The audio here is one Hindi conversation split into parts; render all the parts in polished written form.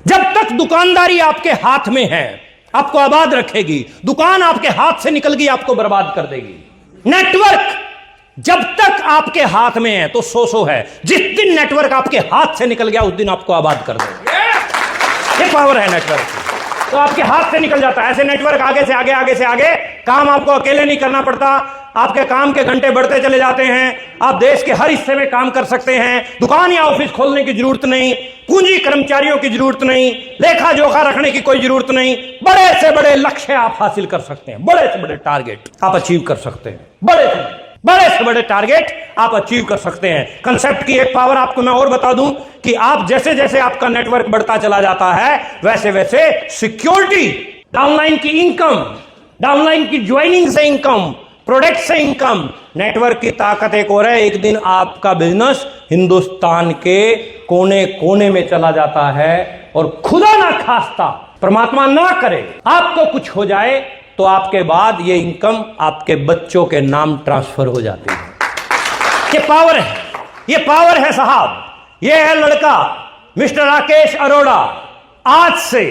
जब तक दुकानदारी आपके हाथ में है आपको आबाद रखेगी, दुकान आपके हाथ से निकल गई आपको बर्बाद कर देगी। नेटवर्क जब तक आपके हाथ में है तो सो है, जिस दिन नेटवर्क आपके हाथ से निकल गया उस दिन आपको आबाद कर देगा। ये पावर है नेटवर्क, तो आपके हाथ से निकल जाता है। ऐसे नेटवर्क आगे से आगे, आगे से आगे, काम आपको अकेले नहीं करना पड़ता, आपके काम के घंटे बढ़ते चले जाते हैं, आप देश के हर हिस्से में काम कर सकते हैं, दुकान या ऑफिस खोलने की जरूरत नहीं, पूंजी कर्मचारियों की जरूरत नहीं, लेखा जोखा रखने की कोई जरूरत नहीं, बड़े से बड़े लक्ष्य आप हासिल कर सकते हैं, बड़े से बड़े टारगेट आप अचीव कर सकते हैं, बड़े से बड़े टारगेट आप अचीव कर सकते हैं। कंसेप्ट की एक पावर आपको मैं और बता दूं कि आप जैसे जैसे आपका नेटवर्क बढ़ता चला जाता है वैसे वैसे सिक्योरिटी, डाउनलाइन की इनकम, डाउनलाइन की ज्वाइनिंग से इनकम, प्रोडक्ट से इनकम, नेटवर्क की ताकत एक और है। एक दिन आपका बिजनेस हिंदुस्तान के कोने कोने में चला जाता है और खुदा ना खास्ता, परमात्मा ना करे, आपको कुछ हो जाए तो आपके बाद ये इनकम आपके बच्चों के नाम ट्रांसफर हो जाती है। ये पावर है, ये पावर है साहब। ये है लड़का मिस्टर राकेश अरोड़ा। आज से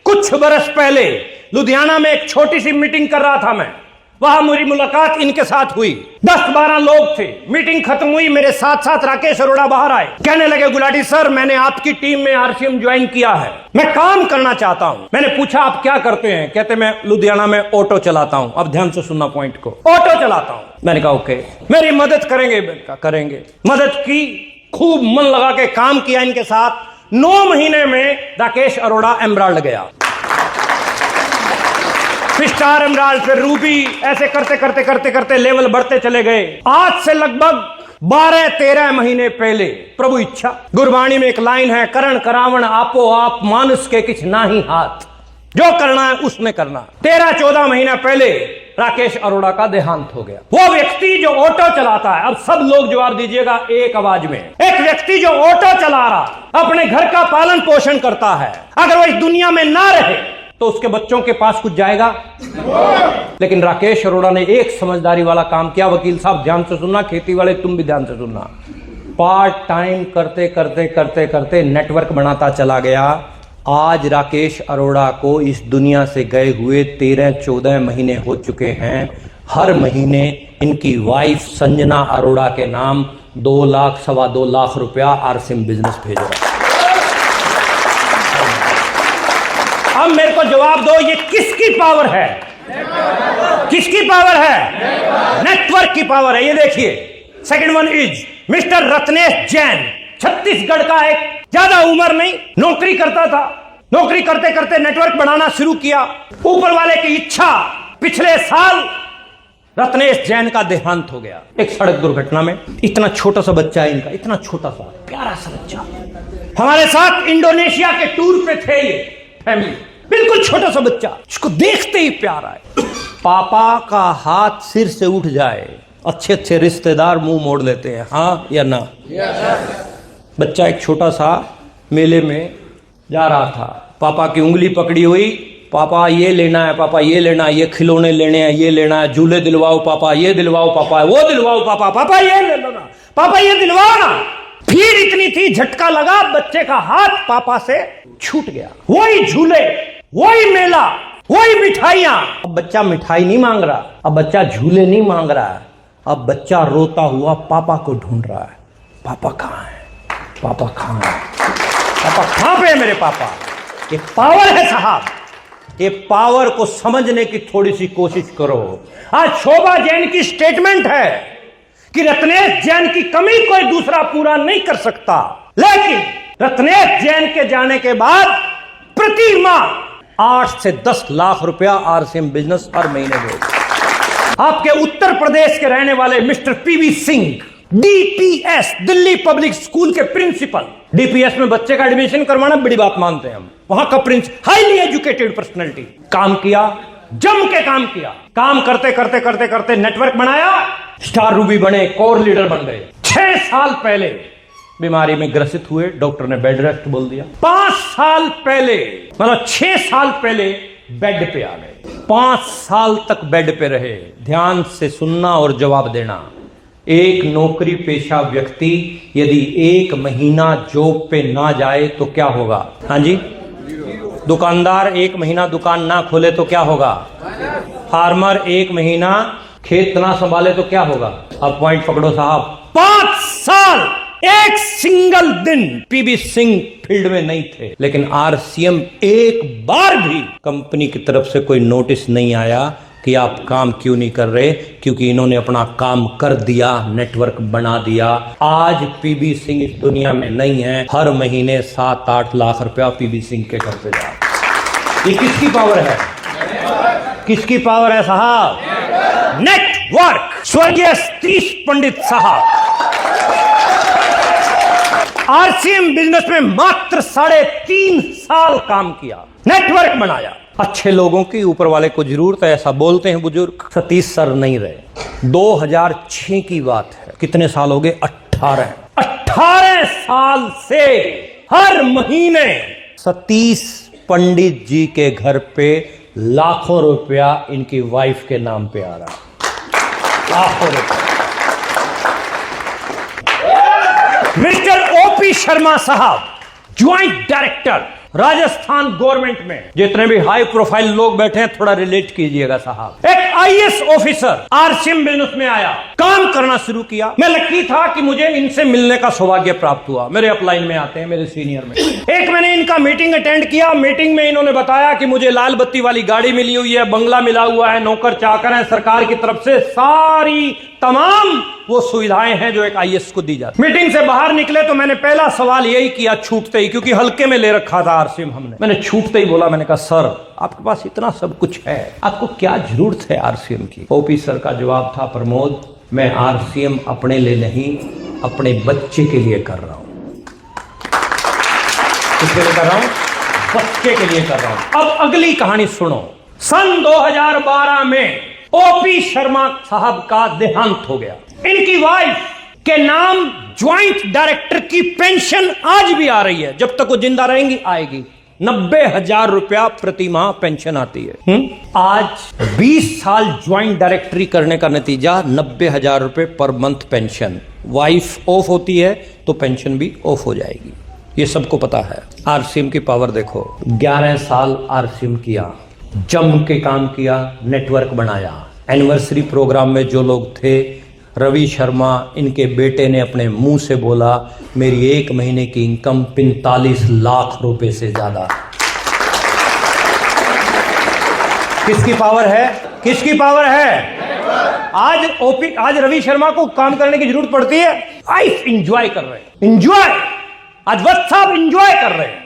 कुछ बरस पहले लुधियाना में एक छोटी सी मीटिंग कर रहा था मैं, वहां मेरी मुलाकात इनके साथ हुई। 10-12 लोग थे। मीटिंग खत्म हुई, मेरे साथ साथ राकेश अरोड़ा बाहर आए, कहने लगे गुलाटी सर मैंने आपकी टीम में आरसीएम ज्वाइन किया है, मैं काम करना चाहता हूं। मैंने पूछा आप क्या करते हैं? कहते मैं लुधियाना में ऑटो चलाता हूं। अब ध्यान से सुनना पॉइंट को, ऑटो चलाता हूं। मैंने कहा ओके, मेरी मदद करेंगे? करेंगे। मदद की, खूब मन लगा के काम किया इनके साथ। 9 महीने में राकेश अरोड़ा एमराल्ड गया, स्टार एमराल्ड, फिर रूबी, ऐसे करते करते करते करते लेवल बढ़ते चले गए। आज से लगभग 12-13 महीने पहले प्रभु इच्छा, गुरबाणी में एक लाइन है, करण करावण आपो आप मानुष के किछ नाही हाथ, जो करना है उसमें करना। 13-14 महीना पहले राकेश अरोड़ा का देहांत हो गया। वो व्यक्ति जो ऑटो चलाता है, अब सब लोग जवाब दीजिएगा एक आवाज में, एक व्यक्ति जो ऑटो चला रहा, अपने घर का पालन पोषण करता है, अगर वो इस दुनिया में ना रहे तो उसके बच्चों के पास कुछ जाएगा? लेकिन राकेश अरोड़ा ने एक समझदारी वाला काम किया। वकील साहब ध्यान से सुनना, खेती वाले तुम भी ध्यान से सुनना। पार्ट टाइम करते करते करते करते नेटवर्क बनाता चला गया। आज राकेश अरोड़ा को इस दुनिया से गए हुए 13-14 महीने हो चुके हैं। हर महीने इनकी वाइफ संजना अरोड़ा के नाम 2 लाख, 2.25 लाख रुपया आरसीएम बिजनेस भेज रहा है। अब मेरे को जवाब दो, ये किसकी पावर है? किसकी पावर है? नेटवर्क की पावर है। ये देखिए, second one is mister Ratnesh Jain, Chhattisgarh का, एक ज्यादा उम्र नहीं, नौकरी करता था। नौकरी करते करते नेटवर्क बनाना शुरू किया। ऊपर वाले की इच्छा, पिछले साल रत्नेश जैन का देहांत हो गया एक सड़क दुर्घटना में। इतना छोटा सा बच्चा है इनका, इतना छोटा सा प्यारा सा बच्चा, हमारे साथ इंडोनेशिया के टूर पे थे। ये फैमिली, बिल्कुल छोटा सा बच्चा, इसको देखते ही प्यार आए। पापा का हाथ सिर से उठ जाए, अच्छे अच्छे रिश्तेदार मुंह मोड़ लेते हैं, हाँ या ना? बच्चा एक छोटा सा मेले में जा रहा था, पापा की उंगली पकड़ी हुई, पापा ये लेना है, पापा ये लेना है, ये खिलौने लेने हैं, ये लेना है, झूले दिलवाओ पापा, ये दिलवाओ पापा, वो दिलवाओ पापा, पापा ये ले लो ना, पापा ये दिलवाओ ना। भीड़ इतनी थी, झटका लगा, बच्चे का हाथ पापा से छूट गया। वही झूले, वही मेला, वही मिठाइयां। अब बच्चा मिठाई नहीं मांग रहा, अब बच्चा झूले नहीं मांग रहा है, अब बच्चा रोता हुआ पापा को ढूंढ रहा है। पापा कहाँ है? पापा कहाँ है? पापा कहाँ पे है मेरे पापा? ये पावर है साहब। ये पावर को समझने की थोड़ी सी कोशिश करो। आज शोभा जैन की स्टेटमेंट है कि रत्नेश जैन की कमी कोई दूसरा पूरा नहीं कर सकता, लेकिन रत्नेश जैन के जाने के बाद प्रति माह 8 से 10 लाख रुपया आरसीएम बिजनेस हर महीने भेज। आपके उत्तर प्रदेश के रहने वाले mister PV Singh, DPS, Delhi public school के प्रिंसिपल। डीपीएस में बच्चे का एडमिशन करवाना बड़ी बात मानते हैं हम, वहां का प्रिंस, हाईली एजुकेटेड पर्सनैलिटी, काम किया, जम के काम किया। काम करते करते करते करते नेटवर्क बनाया, स्टार रूबी बने, कोर लीडर बन गए। 6 साल पहले बीमारी में ग्रसित हुए, डॉक्टर ने बेड रेस्ट बोल दिया। 5 साल पहले, मतलब 6 साल पहले बेड पे आ गए। 5 साल तक बेड पे रहे। ध्यान से सुनना और जवाब देना। एक नौकरी पेशा व्यक्ति यदि 1 महीना जॉब पे ना जाए तो क्या होगा? हाँ जी, दुकानदार 1 महीना दुकान ना खोले तो क्या होगा? फार्मर 1 महीना खेत ना संभाले तो क्या होगा? अब पॉइंट पकड़ो साहब, 5 साल एक सिंगल दिन पीबी सिंह फील्ड में नहीं थे, लेकिन आरसीएम एक बार भी कंपनी की तरफ से कोई नोटिस नहीं आया कि आप काम क्यों नहीं कर रहे, क्योंकि इन्होंने अपना काम कर दिया, नेटवर्क बना दिया। आज पीबी सिंह इस दुनिया में नहीं है, हर महीने 7-8 लाख रुपया पीबी सिंह के घर पे जा। ये किसकी पावर है? किसकी पावर है साहब? नेटवर्क। स्वर्गीय सतीश पंडित साहब आरसीएम बिजनेस में मात्र 3.5 साल काम किया, नेटवर्क बनाया। अच्छे लोगों की ऊपर वाले को जरूरत है, ऐसा बोलते हैं बुजुर्ग। सतीश सर नहीं रहे। 2006 की बात है, कितने साल हो गए? 18 साल से हर महीने सतीश पंडित जी के घर पे लाखों रुपया इनकी वाइफ के नाम पे आ रहा, लाखों रुपया। मिस्टर ओपी शर्मा साहब, ज्वाइंट डायरेक्टर राजस्थान गवर्नमेंट में। जितने भी हाई प्रोफाइल लोग बैठे हैं थोड़ा रिलेट कीजिएगा साहब। एक आईएएस ऑफिसर आरसीएम बिजनेस में आया, काम करना शुरू किया। मैं लकी था कि मुझे इनसे मिलने का सौभाग्य प्राप्त हुआ। मेरे अपलाइन में आते हैं, मेरे सीनियर में। एक मैंने इनका मीटिंग अटेंड किया। मीटिंग में इन्होंने बताया कि मुझे लाल बत्ती वाली गाड़ी मिली हुई है, बंगला मिला हुआ है, नौकर चाकर है, सरकार की तरफ से सारी तमाम वो सुविधाएं हैं जो एक आईएएस को दी जाती। मीटिंग से बाहर निकले तो मैंने पहला सवाल यही किया छूटते ही, क्योंकि हल्के में ले रखा था आरसीएम हमने। मैंने छूटते ही बोला, मैंने कहा सर आपके पास इतना सब कुछ है, आपको क्या जरूरत है आरसीएम की? ओपी सर का जवाब था, प्रमोद मैं आरसीएम अपने लिए नहीं, अपने बच्चे के लिए कर रहा हूं। किसके लिए कर रहा हूं? बच्चे के लिए कर रहा हूं। अब अगली कहानी सुनो। सन 2012 में ओपी शर्मा साहब का देहांत हो गया। इनकी वाइफ के नाम ज्वाइंट डायरेक्टर की पेंशन आज भी आ रही है, जब तक वो जिंदा रहेंगी आएगी। 90,000 रुपया प्रति माह पेंशन आती है। आज 20 साल ज्वाइंट डायरेक्टरी करने का नतीजा 90,000 रुपए per month pension. Wife of होती है तो पेंशन भी ऑफ हो जाएगी, ये सबको पता है। आरसीएम की पावर देखो, 11 साल आरसीएम किया, जम के काम किया, नेटवर्क बनाया। एनिवर्सरी प्रोग्राम में जो लोग थे, रवि शर्मा इनके बेटे ने अपने मुंह से बोला मेरी 1 महीने की इनकम 45 लाख रुपए से ज्यादा। किसकी पावर है? किसकी पावर है? आज रवि शर्मा को काम करने की जरूरत पड़ती है। लाइफ इंजॉय कर रहे हैं, इंजॉय। आज वत्स साहब इंजॉय कर रहे हैं,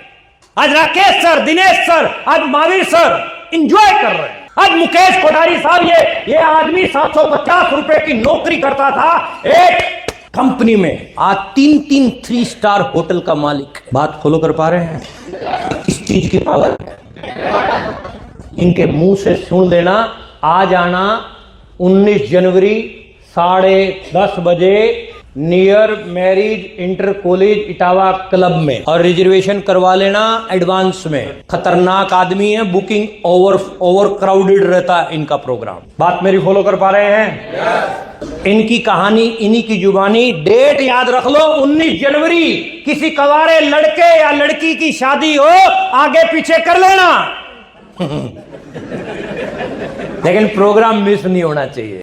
आज राकेश सर, दिनेश सर, आज महावीर सर इंजॉय कर रहे हैं। आज मुकेश कोठारी साहब, ये आदमी 750 रुपए की नौकरी करता था एक कंपनी में, आज 3 3 स्टार होटल का मालिक। बात फॉलो कर पा रहे हैं? इस चीज की पावर है। इनके मुंह से सुन लेना, आज आना 19 जनवरी 10:30 बजे near marriage inter college Etawah club में, और रिजर्वेशन करवा लेना एडवांस में। खतरनाक आदमी है, बुकिंग ओवर क्राउडेड रहता है इनका प्रोग्राम। बात मेरी फॉलो कर पा रहे हैं? इनकी कहानी इन्हीं की जुबानी। डेट याद रख लो, 19 जनवरी। किसी कवारे लड़के या लड़की की शादी हो, आगे पीछे कर लेना लेकिन प्रोग्राम मिस नहीं होना चाहिए।